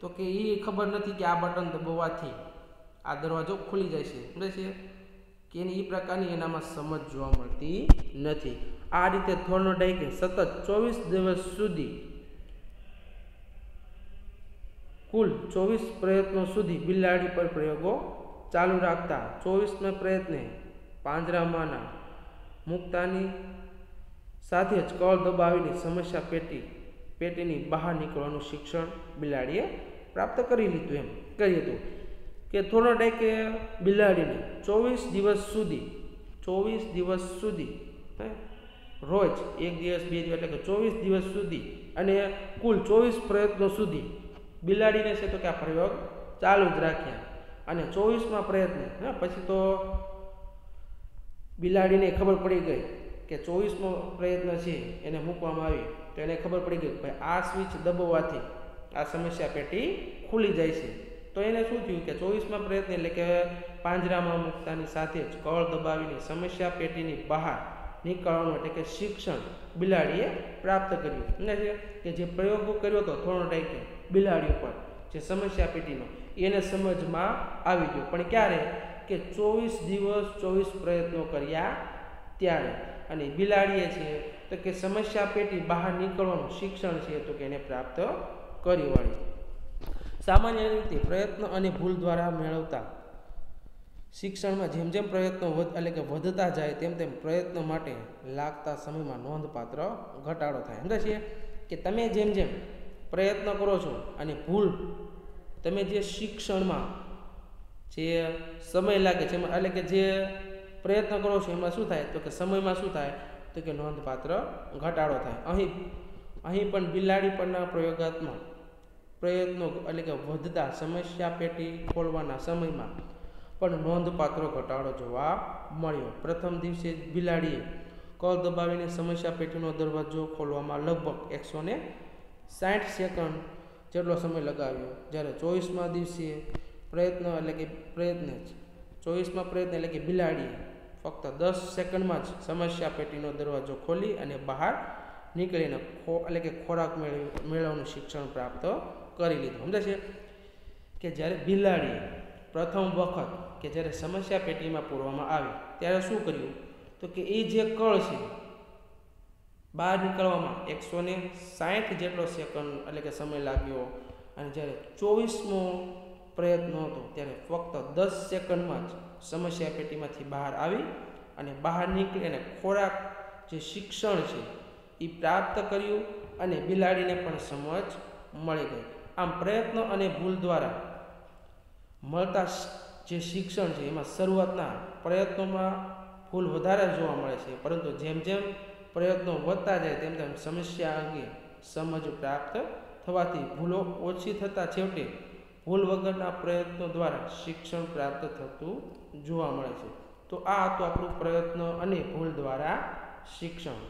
તો કે એ ખબર નથી કે આ બટન દબાવવાથી આ દરવાજો ખુલી જાય છે. સમજાય છે કે એની એ પ્રકારની એનામાં સમજ જોવા મળતી નથી. આ રીતે થોર્નડાઇકે સતત 24 દિવસ સુધી કુલ 24 પ્રયત્નો સુધી બિલાડી પર પ્રયોગો ચાલુ રાખતા 24મે પ્રયત્ને પાંજરામાંના મુક્તાની સાથે જ કળ દબાવીને સમસ્યા પેટીની બહાર નીકળવાનું શિક્ષણ બિલાડીએ પ્રાપ્ત કરી લીધું. એમ કહ્યું હતું કે થોર્નડાઇકે બિલાડીને 24 દિવસ સુધી રોજ એક દિવસ 2 દિવસ એટલે કે 24 દિવસ સુધી અને કુલ 24 પ્રયત્નો સુધી બિલાડીને છે તો કે આ પ્રયોગ ચાલુ જ રાખ્યા. અને 24મા પ્રયત્ને પછી તો બિલાડીને ખબર પડી ગઈ કે 24મો પ્રયત્ન છે એને મૂકવામાં આવી તો એને ખબર પડી ગઈ કે આ સ્વિચ દબાવવાથી આ સમસ્યા પેટી ખુલી જાય છે. તો એને શું થયું કે 24મા પ્રયત્ન એટલે કે પાંજરામાં મૂકતાની સાથે જ કળ દબાવીને સમસ્યા પેટીની બહાર નીકળવાનું એટલે કે શિક્ષણ બિલાડીએ પ્રાપ્ત કર્યું. એટલે કે જે પ્રયોગો કર્યો હતો થોર્નડાઇકે બિલાડી ઉપર જે સમસ્યા પેટીનો એને સમજમાં આવી ગયો. પણ ક્યારે કે 24 દિવસ 24 પ્રયત્નો કર્યા ત્યારે. અને બિલાડીએ છે તો કે સમસ્યા પેટી બહાર નીકળવાનું શિક્ષણ છે તો કે એને પ્રાપ્ત કરી વળી. સામાન્ય રીતે પ્રયત્ન અને ભૂલ દ્વારા મેળવતા શિક્ષણમાં જેમ જેમ પ્રયત્નો એટલે કે વધતા જાય તેમ તેમ પ્રયત્ન માટે લાગતા સમયમાં નોંધપાત્ર ઘટાડો થાય. સમજાય છે કે તમે જેમ જેમ પ્રયત્ન કરો છો અને ભૂલ તમે જે શિક્ષણમાં જે સમય લાગે છે એટલે કે જે પ્રયત્ન કરો છો એમાં શું થાય તો કે સમયમાં શું થાય તો કે નોંધપાત્ર ઘટાડો થાય. અહીં પણ બિલાડી પરના પ્રયોગાત્મક પ્રયત્નો એટલે કે વધતા સમસ્યા પેટી ખોલવાના સમયમાં પણ નોંધપાત્ર ઘટાડો જોવા મળ્યો. પ્રથમ દિવસે બિલાડીએ કળ દબાવીને સમસ્યા પેટીનો દરવાજો ખોલવામાં લગભગ 160 સેકન્ડ જેટલો સમય લગાવ્યો. જ્યારે 24મા દિવસે એટલે કે બિલાડીએ ફક્ત 10 સેકન્ડમાં જ સમસ્યા પેટીનો દરવાજો ખોલી અને બહાર નીકળીને એટલે કે ખોરાક મેળવવાનું શિક્ષણ પ્રાપ્ત કરી લીધું. સમજાય છે કે જ્યારે બિલાડીએ પ્રથમ વખત કે જ્યારે સમસ્યા પેટીમાં પૂરવામાં આવી ત્યારે શું કર્યું તો કે એ જે કળ છે બહાર નીકળવામાં 160 જેટલો સેકન્ડ એટલે કે સમય લાગ્યો. અને જ્યારે 24મો પ્રયત્ન હતો ત્યારે ફક્ત 10 સેકન્ડમાં જ સમસ્યા પેટીમાંથી બહાર આવી અને બહાર નીકળી અને ખોરાક જે શિક્ષણ છે એ પ્રાપ્ત કર્યું અને બિલાડીને પણ સમજ મળી ગઈ. આમ પ્રયત્ન અને ભૂલ દ્વારા મળતા જે શિક્ષણ છે એમાં શરૂઆતના પ્રયત્નોમાં ભૂલ વધારે જોવા મળે છે, પરંતુ જેમ જેમ પ્રયત્નો વધતા જાય તેમ તેમ સમસ્યા અંગે સમજ પ્રાપ્ત થવાથી ભૂલો ઓછી થતાં છેવટે ભૂલ વગરના પ્રયત્નો દ્વારા શિક્ષણ પ્રાપ્ત થતું જોવા મળે છે. તો આ હતું આપણું પ્રયત્ન અને ભૂલ દ્વારા શિક્ષણ.